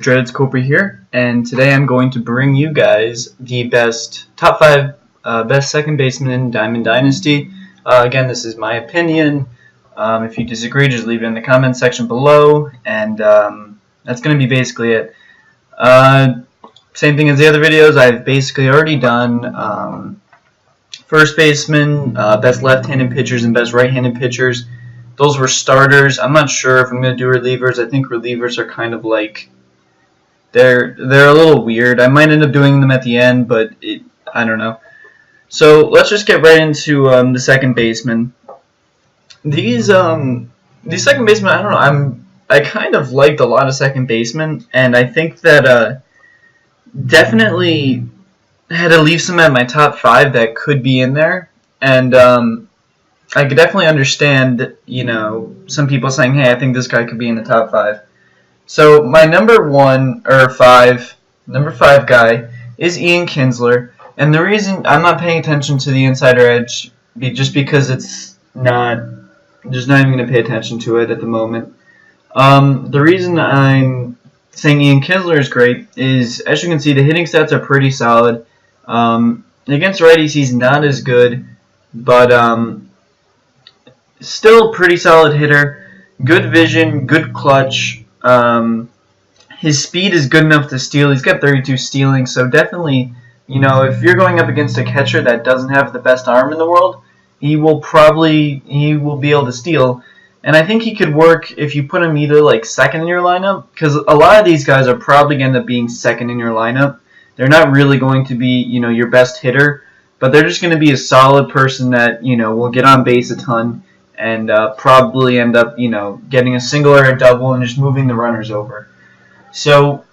Dreads Cooper here, and today I'm going to bring you guys the top 5 best second baseman in Diamond Dynasty. Again, this is my opinion. If you disagree, just leave it in the comment section below, and that's going to be basically it. Same thing as the other videos, I've basically already done first baseman, best left-handed pitchers, and best right-handed pitchers. Those were starters. I'm not sure if I'm going to do relievers. I think relievers are kind of like they're a little weird. I might end up doing them at the end, but I don't know. So let's just get right into the second baseman. These second basemen, I don't know. I kind of liked a lot of second basemen, and I think that definitely had to leave some at my top 5 that could be in there, and I could definitely understand, some people saying, hey, I think this guy could be in the top 5. So my number 5 guy is Ian Kinsler, and the reason I'm not paying attention to the Insider Edge just because there's not even going to pay attention to it at the moment. The reason I'm saying Ian Kinsler is great is, as you can see, the hitting stats are pretty solid. Against righties, he's not as good, but still a pretty solid hitter. Good vision, good clutch. His speed is good enough to steal. He's got 32 stealing, so definitely, if you're going up against a catcher that doesn't have the best arm in the world, he will be able to steal. And I think he could work if you put him either like second in your lineup, because a lot of these guys are probably going to end up being second in your lineup. They're not really going to be, your best hitter, but they're just going to be a solid person that, will get on base a ton and probably end up, getting a single or a double and just moving the runners over. So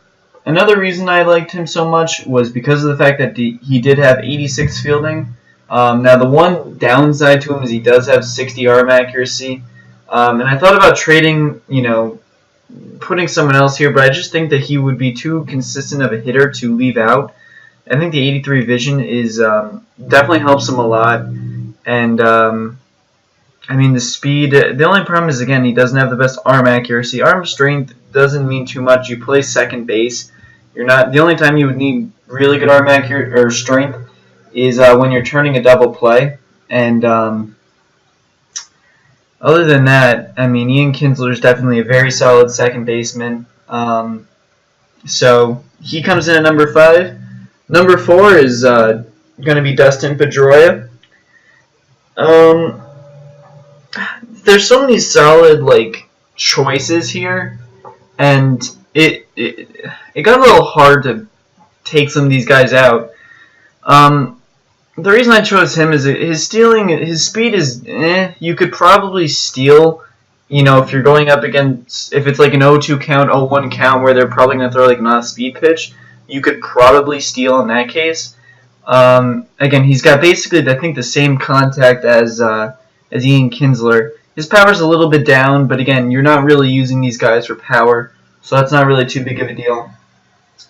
another reason I liked him so much was because of the fact that he did have 86 fielding. Now the one downside to him is he does have 60 arm accuracy. And I thought about trading, putting someone else here, but I just think that he would be too consistent of a hitter to leave out. I think the 83 vision is definitely helps him a lot. And the speed, the only problem is, again, he doesn't have the best arm accuracy. Arm strength doesn't mean too much. You play second base. The only time you would need really good arm accuracy or strength is when you're turning a double play. And other than that, Ian Kinsler is definitely a very solid second baseman. So he comes in at number 5. Number 4 is going to be Dustin Pedroia. There's so many solid choices here, and it got a little hard to take some of these guys out. The reason I chose him is his stealing, his speed is you could probably steal, if you're going up against, if it's like an 0-2 count, 0-1 count where they're probably going to throw an off-speed pitch, you could probably steal in that case. Again, he's got basically, I think, the same contact as Ian Kinsler. His power's a little bit down, but again, you're not really using these guys for power, so that's not really too big of a deal.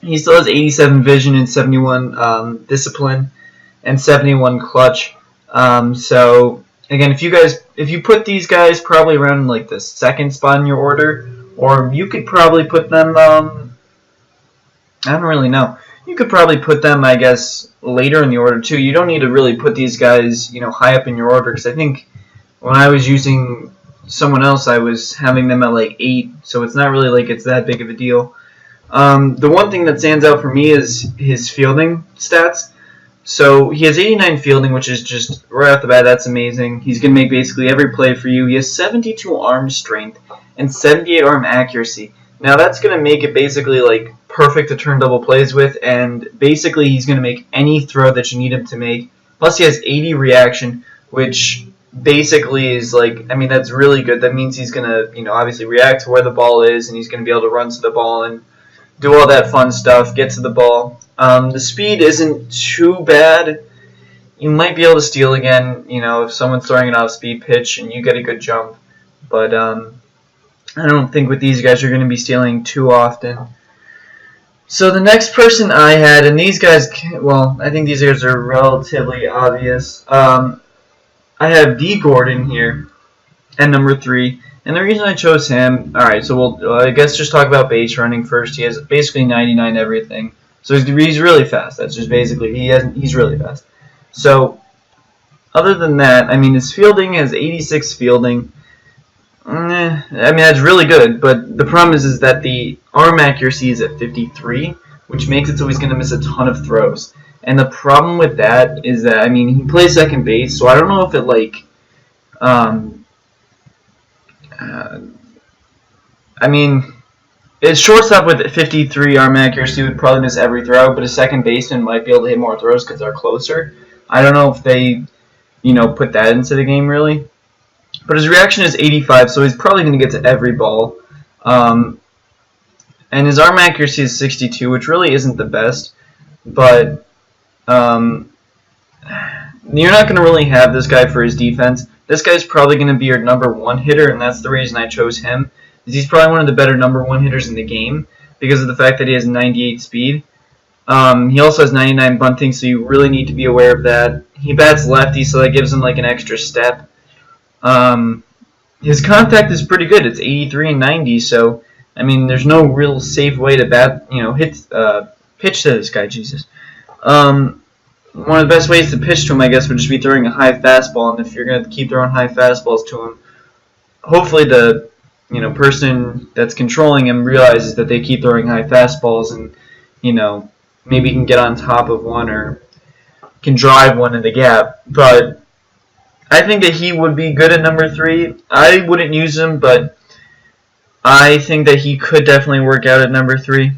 He still has 87 vision and 71 discipline and 71 clutch. So again, if you put these guys probably around the second spot in your order, or you could probably put them, I don't really know. You could probably put them, I guess, later in the order too. You don't need to really put these guys, high up in your order, because I think when I was using someone else, I was having them at 8, so it's not really it's that big of a deal. The one thing that stands out for me is his fielding stats. So he has 89 fielding, which is just right off the bat, that's amazing. He's going to make basically every play for you. He has 72 arm strength and 78 arm accuracy. Now that's going to make it basically perfect to turn double plays with, and basically he's going to make any throw that you need him to make. Plus he has 80 reaction, which basically is that's really good. That means he's going to, obviously react to where the ball is, and he's going to be able to run to the ball and do all that fun stuff, get to the ball. The speed isn't too bad. You might be able to steal again, if someone's throwing an off-speed pitch and you get a good jump. But I don't think with these guys you're going to be stealing too often. So the next person I had, and these guys, I think these guys are relatively obvious. I have D. Gordon here at number 3. And the reason I chose him, alright, so we'll, I guess just talk about base running first. He has basically 99 everything. So he's really fast. That's just basically, he's really fast. So, other than that, I mean, his fielding has 86 fielding. I mean, that's really good, but the problem is that the arm accuracy is at 53, which makes it so he's going to miss a ton of throws. And the problem with that is that, I mean, he plays second base, so I don't know if it, like, I mean, his shortstop with 53 arm accuracy would probably miss every throw, but a second baseman might be able to hit more throws because they're closer. I don't know if they, put that into the game, really. But his reaction is 85, so he's probably going to get to every ball. And his arm accuracy is 62, which really isn't the best. But you're not going to really have this guy for his defense. This guy's probably going to be your number one hitter, and that's the reason I chose him. He's probably one of the better number one hitters in the game because of the fact that he has 98 speed. He also has 99 bunting, so you really need to be aware of that. He bats lefty, so that gives him like an extra step. His contact is pretty good. It's 83 and 90, so I mean, there's no real safe way to pitch to this guy. Jesus. One of the best ways to pitch to him, I guess, would just be throwing a high fastball. And if you're going to keep throwing high fastballs to him, hopefully the person that's controlling him realizes that they keep throwing high fastballs, and maybe he can get on top of one or can drive one in the gap. But I think that he would be good at number 3. I wouldn't use him, but I think that he could definitely work out at number 3.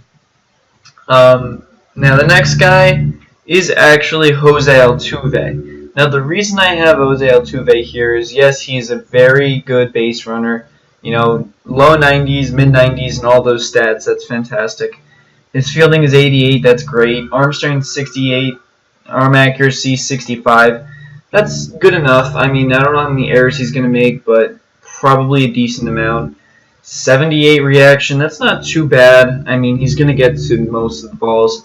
Now the next guy is actually Jose Altuve. Now the reason I have Jose Altuve here is, yes, he's a very good base runner. Low 90s, mid 90s, and all those stats. That's fantastic. His fielding is 88. That's great. Arm strength 68. Arm accuracy 65. That's good enough. I mean, I don't know how many errors he's going to make, but probably a decent amount. 78 reaction. That's not too bad. I mean, he's going to get to most of the balls.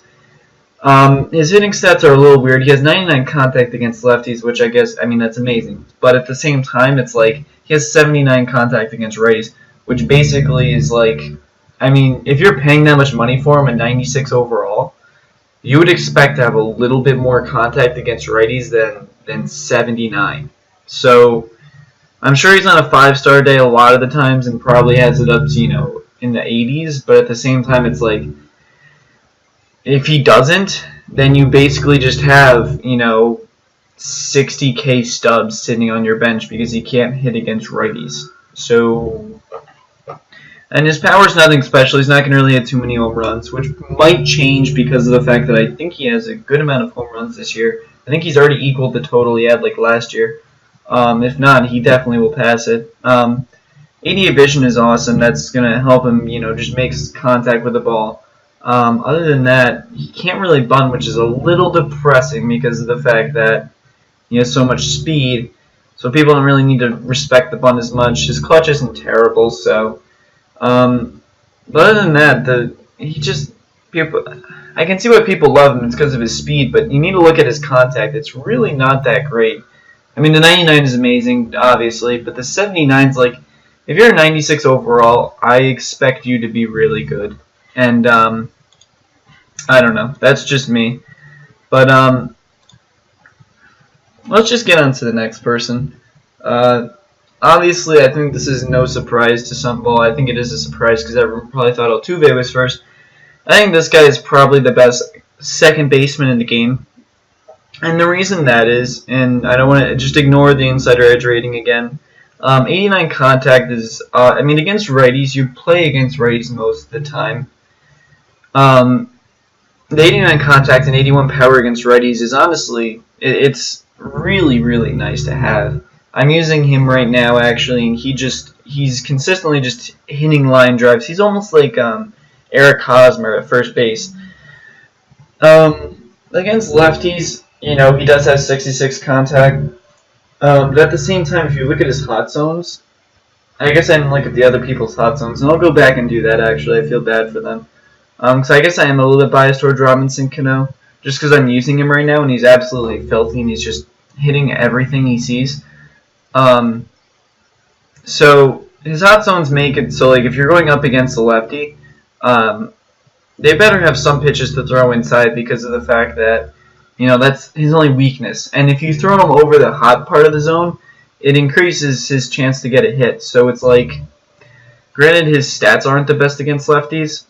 His hitting stats are a little weird. He has 99 contact against lefties, which I guess, I mean, that's amazing. But at the same time, it's like he has 79 contact against righties, which basically is like, I mean, if you're paying that much money for him at 96 overall, you would expect to have a little bit more contact against righties than 79. So I'm sure he's on a 5-star day a lot of the times and probably has it up to, in the 80s, but at the same time, it's like, if he doesn't, then you basically just have, 60K stubs sitting on your bench because he can't hit against righties. So, and his power's nothing special. He's not going to really hit too many home runs, which might change because of the fact that I think he has a good amount of home runs this year. I think he's already equaled the total he had like last year. If not, he definitely will pass it. 88 vision is awesome. That's going to help him, just make contact with the ball. Other than that, he can't really bunt, which is a little depressing because of the fact that he has so much speed. So people don't really need to respect the bunt as much. His clutch isn't terrible, so. But other than that, I can see why people love him. It's because of his speed, but you need to look at his contact. It's really not that great. I mean, the 99 is amazing, obviously, but the 79 is like, if you're a 96 overall, I expect you to be really good. And, I don't know. That's just me. But, let's just get on to the next person. Obviously, I think this is no surprise to some. Well, I think it is a surprise because everyone probably thought Altuve was first. I think this guy is probably the best second baseman in the game. And the reason that is, and I don't want to just ignore the insider edge rating again, 89 contact is, against righties, you play against righties most of the time. The 89 contact and 81 power against righties is honestly, it's really, really nice to have. I'm using him right now, actually, and he's consistently just hitting line drives. He's almost like Eric Hosmer at first base. Against lefties, he does have 66 contact. But at the same time, if you look at his hot zones, I guess I didn't look at the other people's hot zones, and I'll go back and do that, actually. I feel bad for them. Because I guess I am a little bit biased toward Robinson Cano, just because I'm using him right now, and he's absolutely filthy, and he's just hitting everything he sees. So his hot zones make it so like if you're going up against a lefty, they better have some pitches to throw inside because of the fact that that's his only weakness. And if you throw him over the hot part of the zone, it increases his chance to get a hit. So it's like, granted his stats aren't the best against lefties,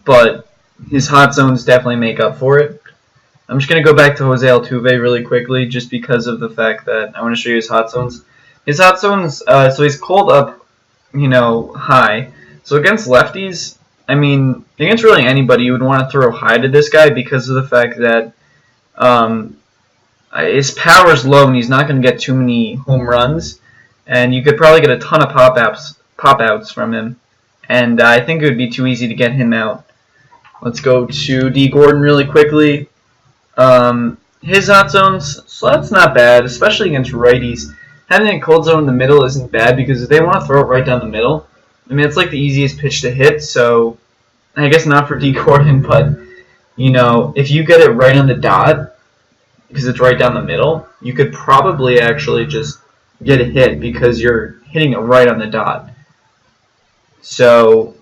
but his hot zones definitely make up for it. I'm just going to go back to Jose Altuve really quickly just because of the fact that I want to show you his hot zones. His hot zones, so he's cold up, high. So against lefties, I mean, against really anybody, you would want to throw high to this guy because of the fact that his power's low and he's not going to get too many home runs. And you could probably get a ton of pop-outs from him. And I think it would be too easy to get him out. Let's go to D. Gordon really quickly. His hot zones, so that's not bad, especially against righties. Having a cold zone in the middle isn't bad because if they want to throw it right down the middle, I mean, it's like the easiest pitch to hit, so I guess not for D. Gordon, but, if you get it right on the dot, because it's right down the middle, you could probably actually just get a hit because you're hitting it right on the dot. So,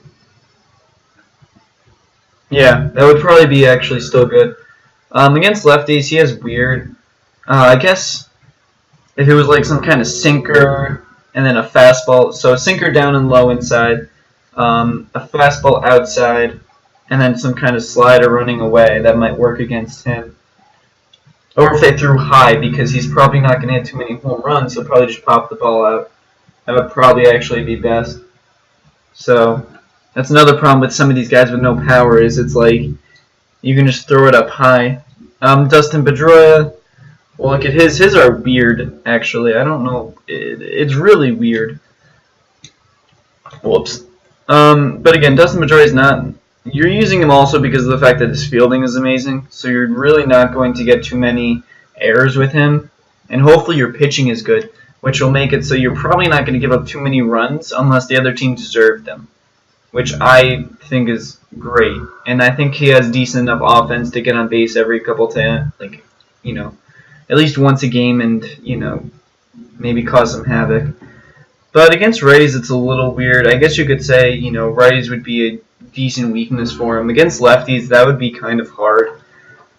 yeah, that would probably be actually still good. Against lefties, he has weird. I guess if it was like some kind of sinker and then a fastball, so a sinker down and low inside, a fastball outside, and then some kind of slider running away, that might work against him. Or if they threw high, because he's probably not going to hit too many home runs, he'll probably just pop the ball out. That would probably actually be best. So that's another problem with some of these guys with no power is it's like you can just throw it up high. Dustin Pedroia, well, look at his. His are weird, actually. I don't know. It's really weird. Whoops. But again, Dustin Pedroia is not. You're using him also because of the fact that his fielding is amazing. So you're really not going to get too many errors with him. And hopefully your pitching is good, which will make it so you're probably not going to give up too many runs unless the other team deserved them, which I think is great. And I think he has decent enough offense to get on base every couple times, at least once a game and, maybe cause some havoc. But against righties, it's a little weird. I guess you could say, righties would be a decent weakness for him. Against lefties, that would be kind of hard.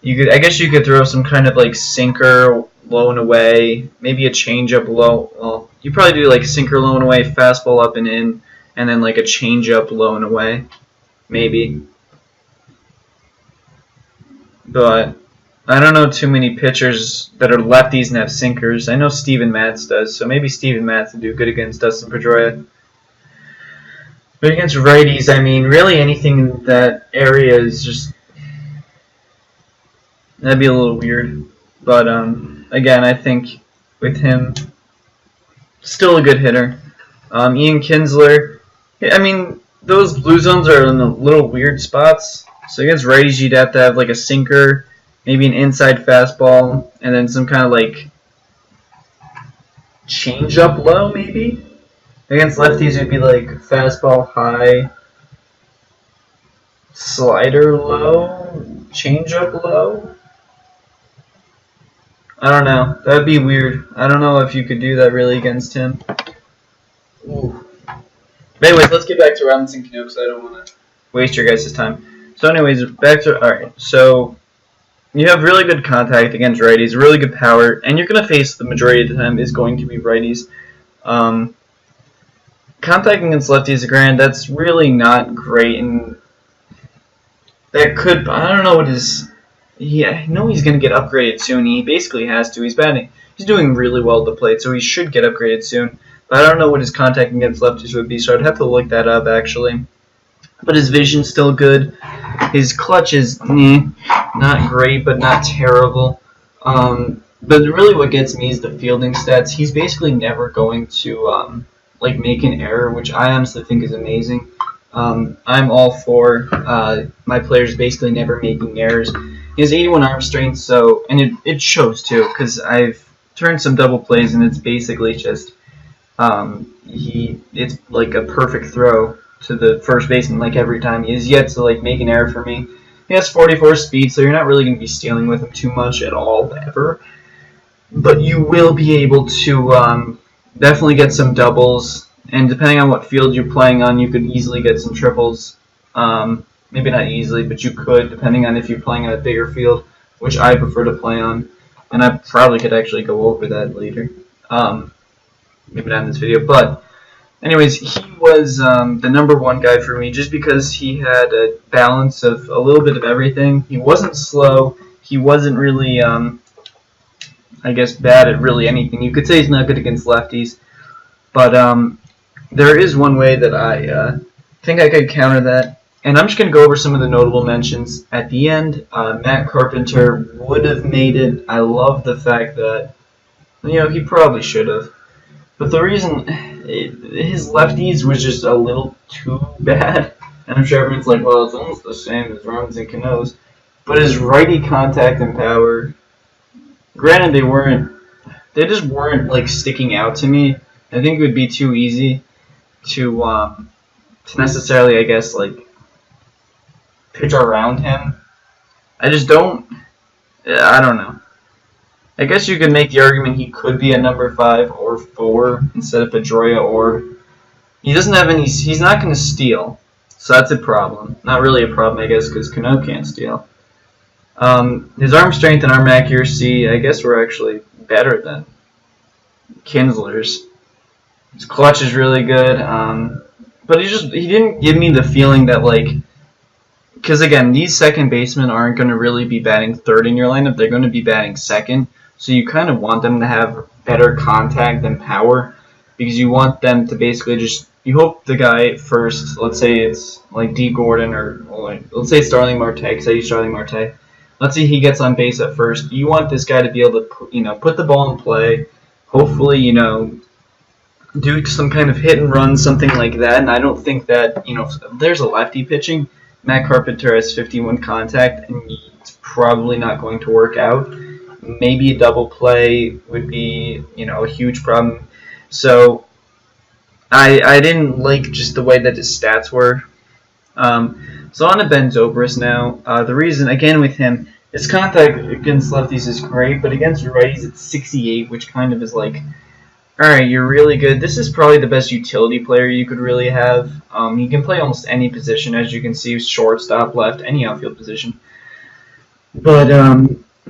I guess you could throw some kind of like sinker low and away, maybe a changeup low. Well, you probably do like sinker low and away, fastball up and in, and then like a changeup low and away, maybe. But I don't know too many pitchers that are lefties and have sinkers. I know Steven Matz does, so maybe Steven Matz would do good against Dustin Pedroia. But against righties, I mean, really anything in that area is just... that'd be a little weird. But, again, I think with him, still a good hitter. Ian Kinsler, I mean, those blue zones are in the little weird spots. So against righties, you'd have to have like a sinker, maybe an inside fastball, and then some kind of like change up low, maybe. Against lefties, it'd be like fastball high, slider low, change up low. I don't know. That'd be weird. I don't know if you could do that really against him. Ooh. But anyways, let's get back to Robinson Cano because I don't want to waste your guys' time. So anyways, alright, so you have really good contact against righties, really good power, and you're going to face the majority of the time is going to be righties. Contact against lefties, granted, that's really not great, and that could, I don't know what his, I know he's going to get upgraded soon. He basically has to. He's doing really well at the plate, so he should get upgraded soon. But I don't know what his contact against lefties would be, so I'd have to look that up, actually. But his vision's still good. His clutch is not great, but not terrible. But really what gets me is the fielding stats. He's basically never going to make an error, which I honestly think is amazing. I'm all for my players basically never making errors. He has 81 arm strength, and it shows too, because I've turned some double plays, and it's basically just it's like a perfect throw to the first baseman like every time. He has yet to make an error for me. He has 44 speed, so you're not really going to be stealing with him too much at all ever. But you will be able to definitely get some doubles and depending on what field you're playing on, you could easily get some triples. Maybe not easily, but you could, depending on if you're playing on a bigger field, which I prefer to play on. And I probably could actually go over that later. Maybe not in this video, but anyways, he was the #1 guy for me just because he had a balance of a little bit of everything. He wasn't slow. He wasn't really, I guess, bad at really anything. You could say he's not good against lefties, but there is one way that I think I could counter that. And I'm just going to go over some of the notable mentions. At the end, Matt Carpenter would have made it. I love the fact that, he probably should have. But the reason, his lefties was just a little too bad. And I'm sure everyone's like, well, it's almost the same as Romans and Cano's. But his righty contact and power, granted they just weren't like sticking out to me. I think it would be too easy to necessarily, I guess, like, pitch around him. I don't know. I guess you could make the argument he could be a #5 or 4 instead of Pedroia, or he doesn't have any. He's not going to steal, so that's a problem. Not really a problem, I guess, because Cano can't steal. His arm strength and arm accuracy, I guess, were actually better than Kinsler's. His clutch is really good, but he didn't give me the feeling that, like, because again, these second basemen aren't going to really be batting third in your lineup. They're going to be batting second. So you kind of want them to have better contact than power, because you want them to basically you hope the guy first, let's say it's like D. Gordon, or let's say it's Starling Marte, because I use Starling Marte. Let's say he gets on base at first. You want this guy to be able to, put the ball in play, hopefully, do some kind of hit and run, something like that. And I don't think that, if there's a lefty pitching, Matt Carpenter has 51 contact, and it's probably not going to work out. Maybe a double play would be, a huge problem. So I didn't like just the way that his stats were. So on to Ben Zobrist now. The reason, again, with him, his contact against lefties is great, but against righties it's 68, which kind of is like, alright, you're really good. This is probably the best utility player you could really have. He can play almost any position, as you can see, shortstop, left, any outfield position. But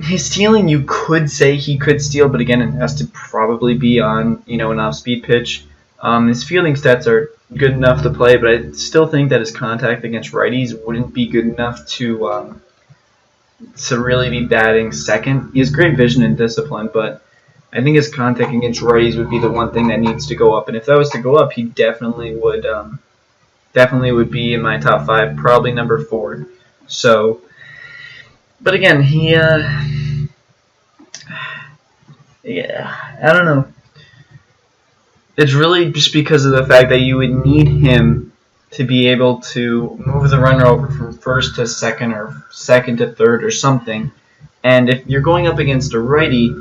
his stealing, you could say he could steal, but again, it has to probably be on, an off-speed pitch. His fielding stats are good enough to play, but I still think that his contact against righties wouldn't be good enough to really be batting second. He has great vision and discipline, but I think his contact against righties would be the one thing that needs to go up. And if that was to go up, he definitely would be in my top 5, probably #4. So, but again, I don't know. It's really just because of the fact that you would need him to be able to move the runner over from first to second, or second to third, or something. And if you're going up against a righty,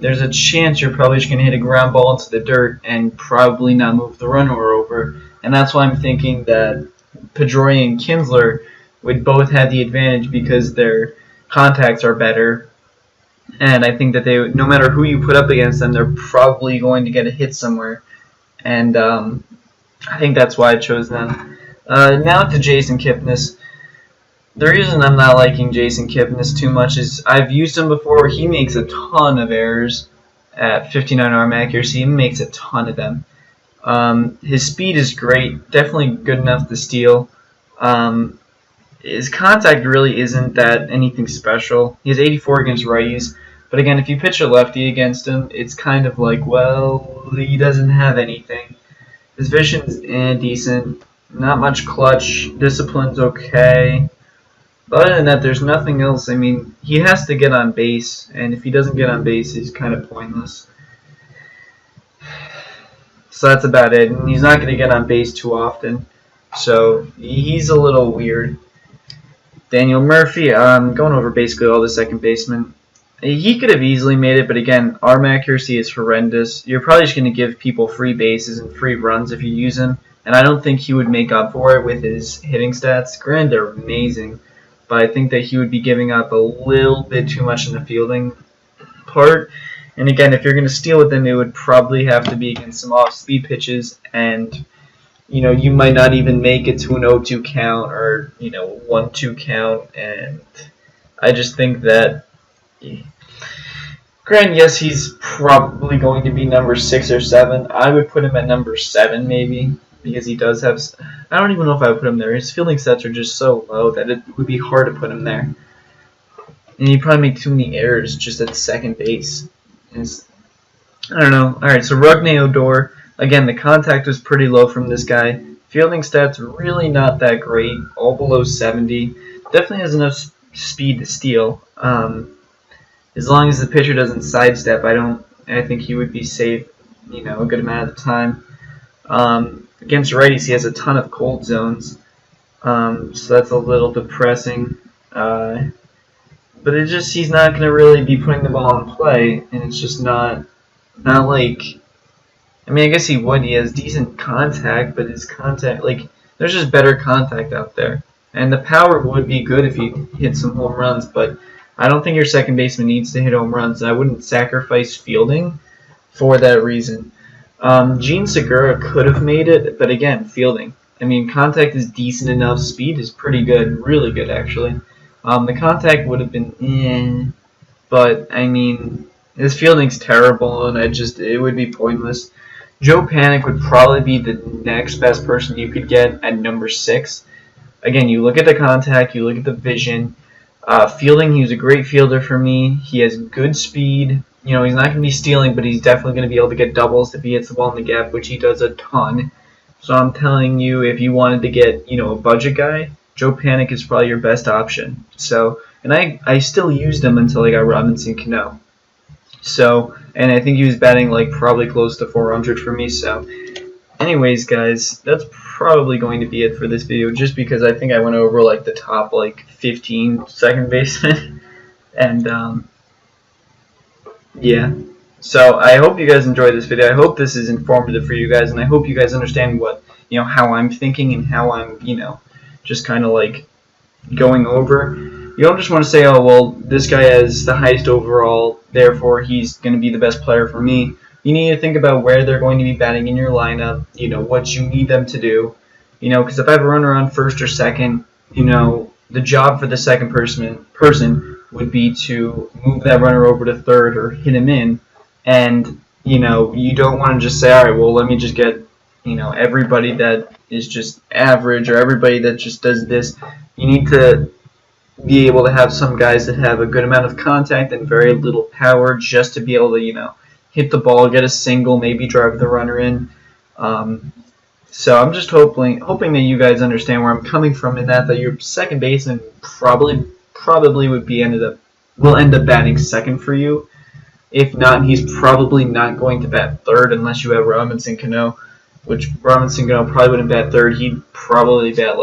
there's a chance you're probably just going to hit a ground ball into the dirt and probably not move the runner over. And that's why I'm thinking that Pedroia and Kinsler would both have the advantage because their contacts are better. And I think that no matter who you put up against them, they're probably going to get a hit somewhere. And I think that's why I chose them. Now to Jason Kipnis. The reason I'm not liking Jason Kipnis too much is I've used him before. He makes a ton of errors at 59 arm accuracy. He makes a ton of them. His speed is great, definitely good enough to steal. His contact really isn't that anything special. He has 84 against righties, but again, if you pitch a lefty against him, it's kind of like, well, he doesn't have anything. His vision's decent, not much clutch, discipline's okay. But other than that, there's nothing else. I mean, he has to get on base, and if he doesn't get on base, he's kind of pointless. So that's about it. And he's not going to get on base too often, so he's a little weird. Daniel Murphy, going over basically all the second basemen. He could have easily made it, but again, arm accuracy is horrendous. You're probably just going to give people free bases and free runs if you use him, and I don't think he would make up for it with his hitting stats. Granted, they're amazing, but I think that he would be giving up a little bit too much in the fielding part. And again, if you're going to steal with him, it would probably have to be against some off-speed pitches, and you might not even make it to an 0-2 count or 1-2 count, and I just think that. Grant, yes, he's probably going to be number 6 or 7. I would put him at number 7 maybe, because he does have. I don't even know if I would put him there. His fielding stats are just so low that it would be hard to put him there, and he'd probably make too many errors just at second base. I don't know. All right, so Rugne Odor. Again, the contact was pretty low from this guy. Fielding stats really not that great, all below 70. Definitely has enough speed to steal. As long as the pitcher doesn't sidestep, I think he would be safe, a good amount of the time. Against righties, he has a ton of cold zones, so that's a little depressing. But he's not going to really be putting the ball in play, and it's just not like. I mean, I guess he would. He has decent contact, but his contact, there's just better contact out there. And the power would be good if he hit some home runs, but I don't think your second baseman needs to hit home runs. I wouldn't sacrifice fielding for that reason. Gene Segura could have made it, but again, fielding. I mean, contact is decent enough. Speed is pretty good, really good actually. The contact would have been but I mean, his fielding's terrible, and it would be pointless. Joe Panic would probably be the next best person you could get at number 6. Again, you look at the contact, you look at the vision. Fielding, he was a great fielder for me. He has good speed. He's not going to be stealing, but he's definitely going to be able to get doubles if he hits the ball in the gap, which he does a ton. So I'm telling you, if you wanted to get, a budget guy, Joe Panic is probably your best option. So, and I still used him until I got Robinson Cano. So, and I think he was batting probably close to 400 for me. So, anyways, guys, that's probably going to be it for this video, just because I think I went over the top 15 second basemen. And yeah, so I hope you guys enjoyed this video. I hope this is informative for you guys, and I hope you guys understand what how I'm thinking and how I'm just kind of going over. You don't just want to say, oh well, this guy has the highest overall, therefore he's going to be the best player for me. You need to think about where they're going to be batting in your lineup, what you need them to do. Because if I have a runner on first or second, the job for the second person would be to move that runner over to third or hit him in. And, you don't want to just say, all right, well, let me just get, everybody that is just average or everybody that just does this. You need to be able to have some guys that have a good amount of contact and very little power just to be able to, hit the ball, get a single, maybe drive the runner in. So I'm just hoping that you guys understand where I'm coming from in that your second baseman probably will end up batting second for you. If not, he's probably not going to bat third unless you have Robinson Cano, which Robinson Cano probably wouldn't bat third. He'd probably bat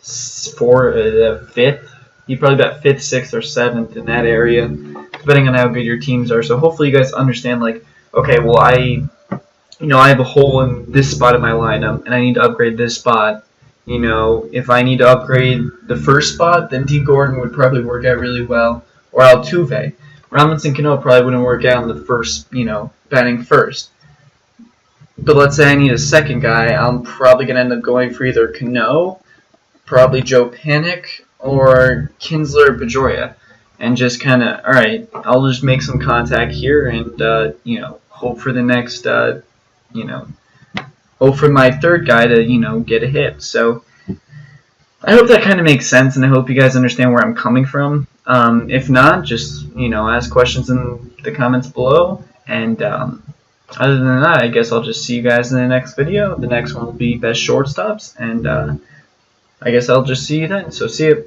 fifth. He'd probably bat 5th, 6th, or 7th in that area, depending on how good your teams are. So hopefully you guys understand, okay, well, I have a hole in this spot in my lineup, and I need to upgrade this spot. If I need to upgrade the first spot, then D. Gordon would probably work out really well, or Altuve. Robinson Cano probably wouldn't work out in the first, batting first. But let's say I need a second guy, I'm probably going to end up going for either Cano, probably Joe Panic, or Kinsler or Pedroia, and just kind of, all right, I'll just make some contact here and, hope for the next, hope for my third guy to, get a hit. So I hope that kind of makes sense, and I hope you guys understand where I'm coming from. If not, just, ask questions in the comments below, and other than that, I guess I'll just see you guys in the next video. The next one will be best shortstops, and I guess I'll just see you then. So see you.